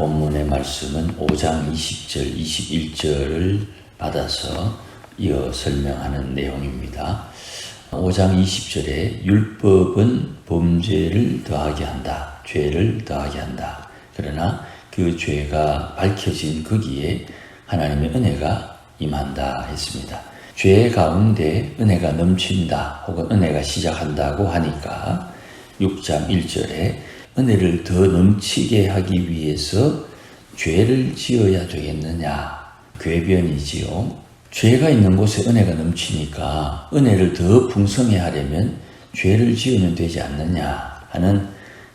본문의 말씀은 5장 20절, 21절을 받아서 이어 설명하는 내용입니다. 5장 20절에 율법은 범죄를 더하게 한다. 죄를 더하게 한다. 그러나 그 죄가 밝혀진 거기에 하나님의 은혜가 임한다 했습니다. 죄 가운데 은혜가 넘친다 혹은 은혜가 시작한다고 하니까 6장 1절에 은혜를 더 넘치게 하기 위해서 죄를 지어야 되겠느냐? 궤변이지요. 죄가 있는 곳에 은혜가 넘치니까 은혜를 더 풍성히 하려면 죄를 지으면 되지 않느냐 하는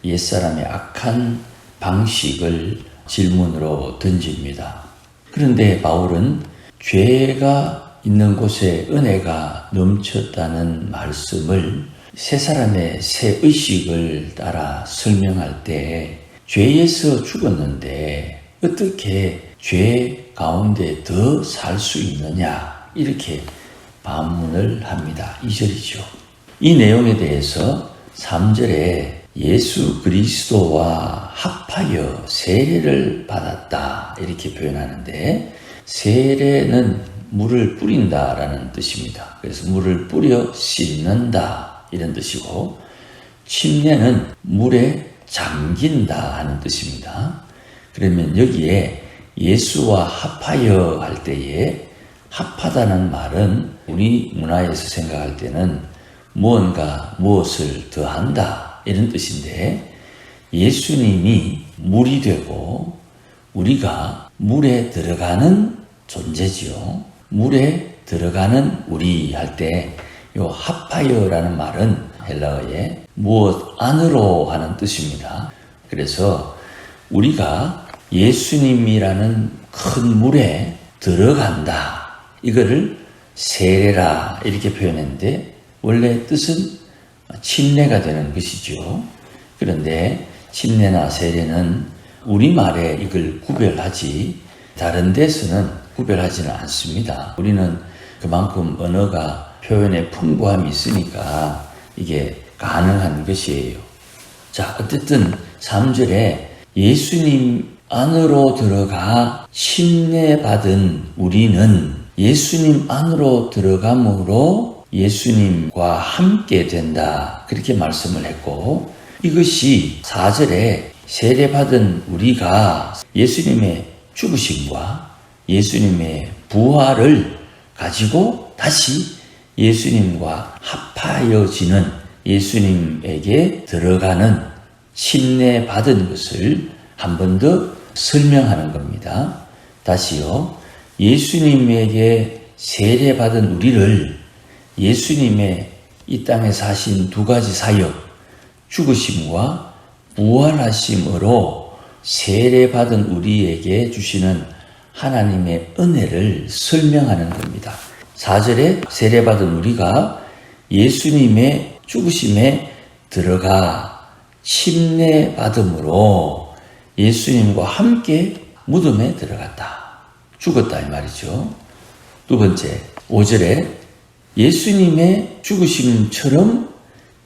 옛사람의 악한 방식을 질문으로 던집니다. 그런데 바울은 죄가 있는 곳에 은혜가 넘쳤다는 말씀을 세 사람의 새 의식을 따라 설명할 때 죄에서 죽었는데 어떻게 죄 가운데 더 살 수 있느냐 이렇게 반문을 합니다. 2절이죠. 이 내용에 대해서 3절에 예수 그리스도와 합하여 세례를 받았다 이렇게 표현하는데 세례는 물을 뿌린다라는 뜻입니다. 그래서 물을 뿌려 씻는다 이런 뜻이고 침례는 물에 잠긴다 하는 뜻입니다. 그러면 여기에 예수와 합하여 할 때에 합하다는 말은 우리 문화에서 생각할 때는 무엇을 더한다 이런 뜻인데 예수님이 물이 되고 우리가 물에 들어가는 존재지요. 물에 들어가는 우리 할 때 요 합하여라는 말은 헬라어에 무엇 안으로 하는 뜻입니다. 그래서 우리가 예수님이라는 큰 물에 들어간다. 이거를 세례라 이렇게 표현했는데 원래 뜻은 침례가 되는 것이죠. 그런데 침례나 세례는 우리말에 이걸 구별하지 다른 데서는 구별하지는 않습니다. 우리는 그만큼 언어가 표현의 풍부함이 있으니까 이게 가능한 것이에요. 자, 어쨌든 3절에 예수님 안으로 들어가 침례받은 우리는 예수님 안으로 들어감으로 예수님과 함께 된다. 그렇게 말씀을 했고 이것이 4절에 세례받은 우리가 예수님의 죽으심과 예수님의 부활을 가지고 다시 예수님과 합하여지는 예수님에게 들어가는 침례받은 것을 한 번 더 설명하는 겁니다. 다시요. 예수님에게 세례받은 우리를 예수님의 이 땅에서 하신 두 가지 사역, 죽으심과 부활하심으로 세례받은 우리에게 주시는 하나님의 은혜를 설명하는 겁니다. 4절에 세례받은 우리가 예수님의 죽으심에 들어가 침례받음으로 예수님과 함께 무덤에 들어갔다. 죽었다 이 말이죠. 두 번째 5절에 예수님의 죽으심처럼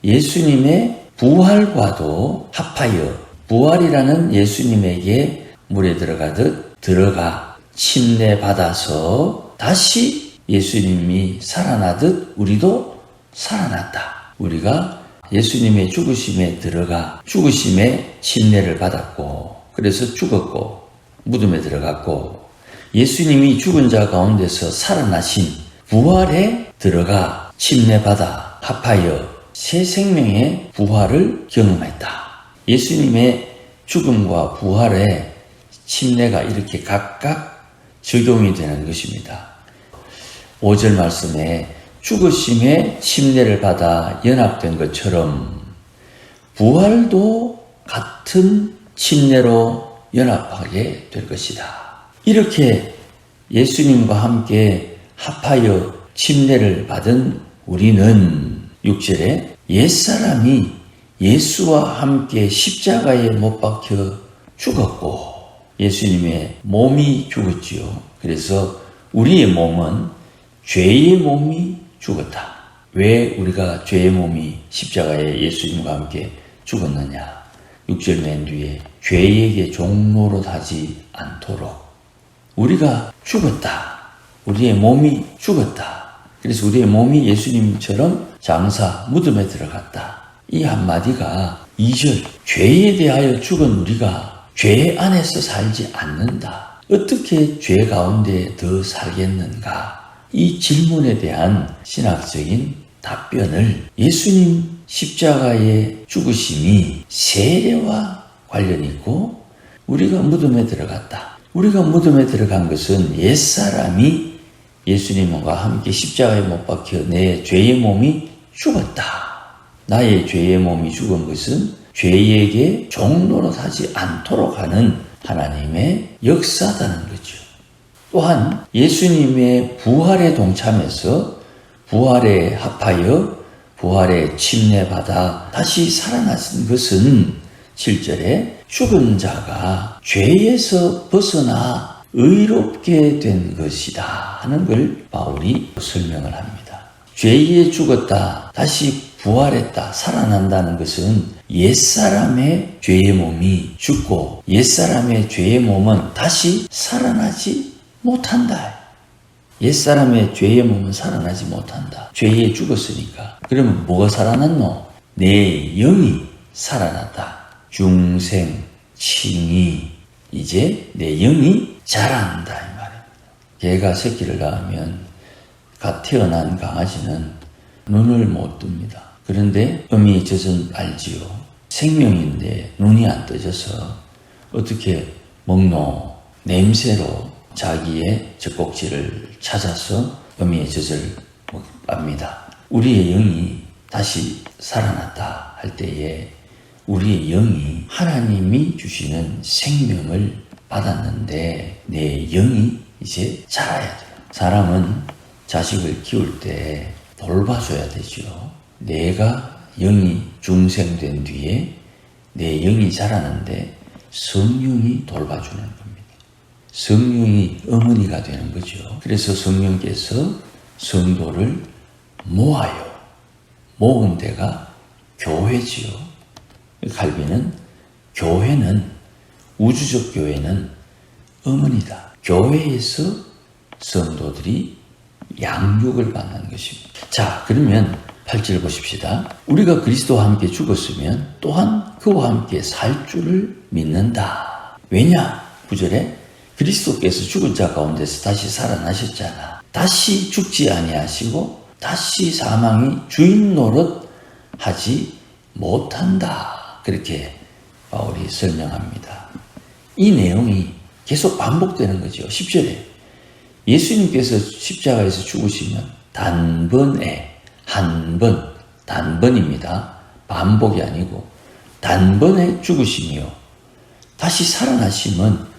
예수님의 부활과도 합하여 부활이라는 예수님에게 물에 들어가듯 들어가 침례받아서 다시 예수님이 살아나듯 우리도 살아났다. 우리가 예수님의 죽으심에 들어가 죽으심에 침례를 받았고 그래서 죽었고 무덤에 들어갔고 예수님이 죽은 자 가운데서 살아나신 부활에 들어가 침례받아 합하여 새 생명의 부활을 경험했다. 예수님의 죽음과 부활에 침례가 이렇게 각각 적용이 되는 것입니다. 5절 말씀에 죽으심에 침례를 받아 연합된 것처럼 부활도 같은 침례로 연합하게 될 것이다. 이렇게 예수님과 함께 합하여 침례를 받은 우리는 6절에 옛사람이 예수와 함께 십자가에 못 박혀 죽었고 예수님의 몸이 죽었지요. 그래서 우리의 몸은 죄의 몸이 죽었다. 왜 우리가 죄의 몸이 십자가에 예수님과 함께 죽었느냐? 6절 맨 뒤에 죄에게 종노릇하지 않도록. 우리가 죽었다. 우리의 몸이 죽었다. 그래서 우리의 몸이 예수님처럼 장사 무덤에 들어갔다. 이 한마디가 2절 죄에 대하여 죽은 우리가 죄 안에서 살지 않는다. 어떻게 죄 가운데 더 살겠는가? 이 질문에 대한 신학적인 답변을 예수님 십자가의 죽으심이 세례와 관련이 있고 우리가 무덤에 들어갔다. 우리가 무덤에 들어간 것은 옛사람이 예수님과 함께 십자가에 못 박혀 내 죄의 몸이 죽었다. 나의 죄의 몸이 죽은 것은 죄에게 종노릇하지 않도록 하는 하나님의 역사다는 거죠. 또한 예수님의 부활에 동참해서 부활에 합하여 부활에 침례받아 다시 살아나신 것은 7절에 죽은 자가 죄에서 벗어나 의롭게 된 것이다 하는 걸 바울이 설명을 합니다. 죄에 죽었다, 다시 부활했다, 살아난다는 것은 옛사람의 죄의 몸이 죽고 옛사람의 죄의 몸은 다시 살아나지 못한다. 옛사람의 죄의 몸은 살아나지 못한다. 죄에 죽었으니까. 그러면 뭐가 살아났노? 내 영이 살아났다. 중생, 칭의, 이제 내 영이 자란다 이 말입니다. 개가 새끼를 낳으면 갓 태어난 강아지는 눈을 못 뜹니다. 그런데 음이 젖은 알지요. 생명인데 눈이 안 떠져서 어떻게 먹노? 냄새로 자기의 젖꼭지를 찾아서 어미의 젖을 빱니다. 우리의 영이 다시 살아났다 할 때에 우리의 영이 하나님이 주시는 생명을 받았는데 내 영이 이제 자라야 돼요. 사람은 자식을 키울 때 돌봐줘야 되죠. 내가 영이 중생된 뒤에 내 영이 자라는데 성령이 돌봐주는 겁니다. 성령이 어머니가 되는 거죠. 그래서 성령께서 성도를 모아요. 모은 데가 교회지요. 칼빈은 교회는 우주적 교회는 어머니다. 교회에서 성도들이 양육을 받는 것입니다. 자, 그러면 8절 보십시다. 우리가 그리스도와 함께 죽었으면 또한 그와 함께 살 줄을 믿는다. 왜냐? 9절에 그리스도께서 죽은 자 가운데서 다시 살아나셨잖아. 다시 죽지 아니하시고 다시 사망이 주인 노릇 하지 못한다. 그렇게 바울이 설명합니다. 이 내용이 계속 반복되는 거죠. 10절에 예수님께서 십자가에서 죽으시면 단번에 한 번, 단번입니다. 반복이 아니고 단번에 죽으시며 다시 살아나심은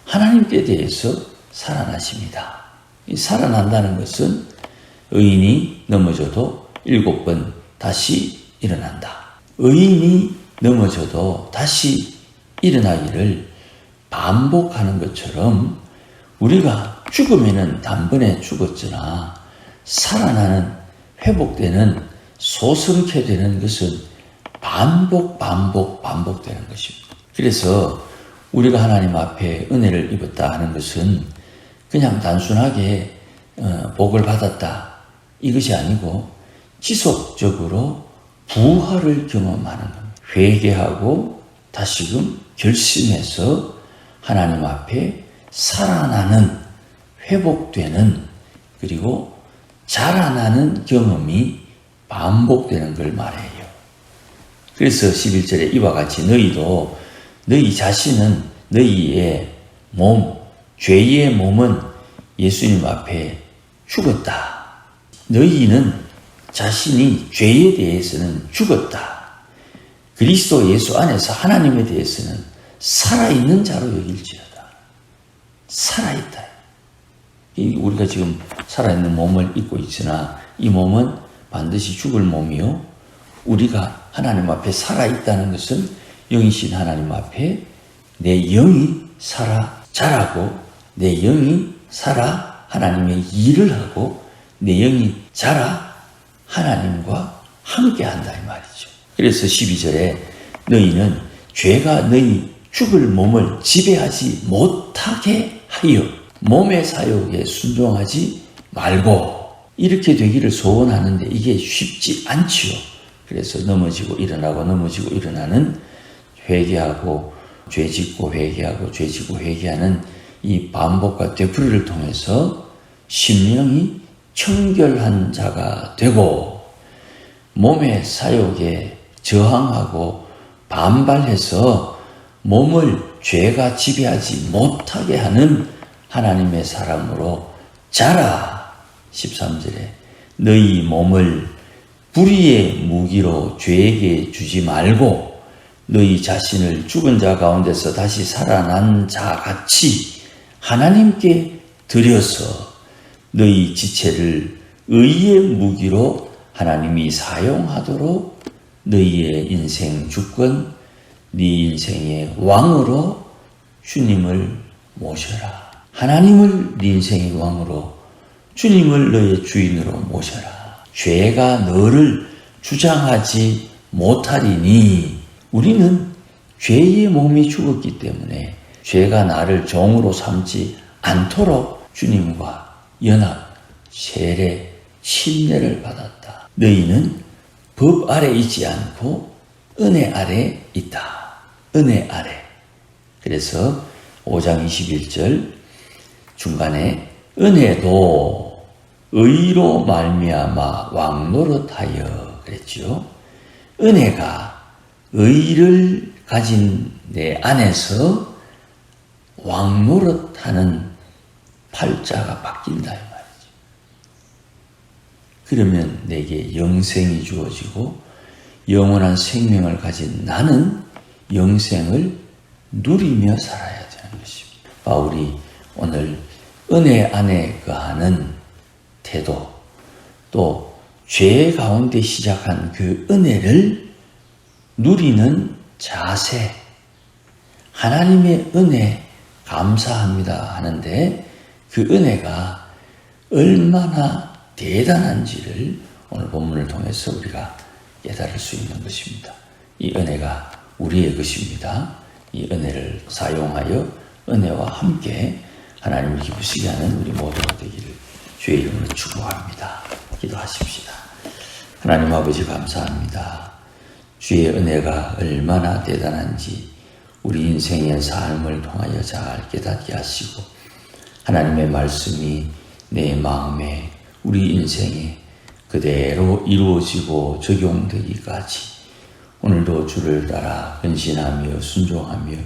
하나님께 대해서 살아나십니다. 이 살아난다는 것은 의인이 넘어져도 7번 다시 일어난다. 의인이 넘어져도 다시 일어나기를 반복하는 것처럼 우리가 죽으면은 단번에 죽었으나 살아나는 회복되는 소성케 되는 것은 반복되는 것입니다. 그래서 우리가 하나님 앞에 은혜를 입었다 하는 것은 그냥 단순하게 복을 받았다 이것이 아니고 지속적으로 부활을 경험하는 겁니다. 회개하고 다시금 결심해서 하나님 앞에 살아나는 회복되는 그리고 자라나는 경험이 반복되는 걸 말해요. 그래서 11절에 이와 같이 너희도 너희 자신은 너희의 몸, 죄의 몸은 예수님 앞에 죽었다. 너희는 자신이 죄에 대해서는 죽었다. 그리스도 예수 안에서 하나님에 대해서는 살아있는 자로 여길지어다. 살아있다. 우리가 지금 살아있는 몸을 입고 있으나 이 몸은 반드시 죽을 몸이요. 우리가 하나님 앞에 살아있다는 것은 영이신 하나님 앞에 내 영이 살아 자라고 내 영이 살아 하나님의 일을 하고 내 영이 자라 하나님과 함께 한다 이 말이죠. 그래서 12절에 너희는 죄가 너희 죽을 몸을 지배하지 못하게 하여 몸의 사욕에 순종하지 말고, 이렇게 되기를 소원하는데 이게 쉽지 않지요. 그래서 넘어지고 일어나고 넘어지고 일어나는, 회개하고 죄짓고 회개하고 죄짓고 회개하는 이 반복과 되풀이를 통해서 심령이 청결한 자가 되고, 몸의 사욕에 저항하고 반발해서 몸을 죄가 지배하지 못하게 하는 하나님의 사람으로 자라. 13절에 너희 몸을 불의의 무기로 죄에게 주지 말고 너희 자신을 죽은 자 가운데서 다시 살아난 자 같이 하나님께 드려서 너희 지체를 의의 무기로 하나님이 사용하도록 너희의 인생 주권, 네 인생의 왕으로 주님을 모셔라. 하나님을 네 인생의 왕으로, 주님을 너의 주인으로 모셔라. 죄가 너를 주장하지 못하리니, 우리는 죄의 몸이 죽었기 때문에 죄가 나를 종으로 삼지 않도록 주님과 연합, 세례, 침례를 받았다. 너희는 법 아래 있지 않고 은혜 아래 있다. 은혜 아래. 그래서 5장 21절 중간에 은혜도 의로 말미암아 왕노릇하여 그랬죠. 은혜가 의를 가진 내 안에서 왕노릇하는 팔자가 바뀐다 이 말이죠. 그러면 내게 영생이 주어지고 영원한 생명을 가진 나는 영생을 누리며 살아야 되는 것입니다. 바울이 오늘 은혜 안에 거하는 태도, 또 죄 가운데 시작한 그 은혜를 누리는 자세, 하나님의 은혜 감사합니다 하는데 그 은혜가 얼마나 대단한지를 오늘 본문을 통해서 우리가 깨달을 수 있는 것입니다. 이 은혜가 우리의 것입니다. 이 은혜를 사용하여 은혜와 함께 하나님을 기쁘시게 하는 우리 모두가 되기를 주의 이름으로 축복합니다. 기도하십시다. 하나님 아버지 감사합니다. 주의 은혜가 얼마나 대단한지 우리 인생의 삶을 통하여 잘 깨닫게 하시고, 하나님의 말씀이 내 마음에, 우리 인생에 그대로 이루어지고 적용되기까지 오늘도 주를 따라 근신하며 순종하며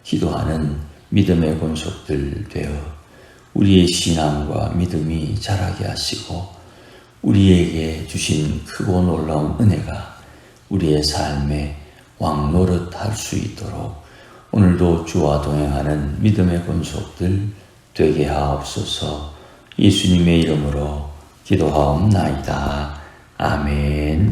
기도하는 믿음의 권속들 되어 우리의 신앙과 믿음이 자라게 하시고, 우리에게 주신 크고 놀라운 은혜가 우리의 삶에 왕노릇할 수 있도록 오늘도 주와 동행하는 믿음의 권속들 되게 하옵소서. 예수님의 이름으로 기도하옵나이다. 아멘.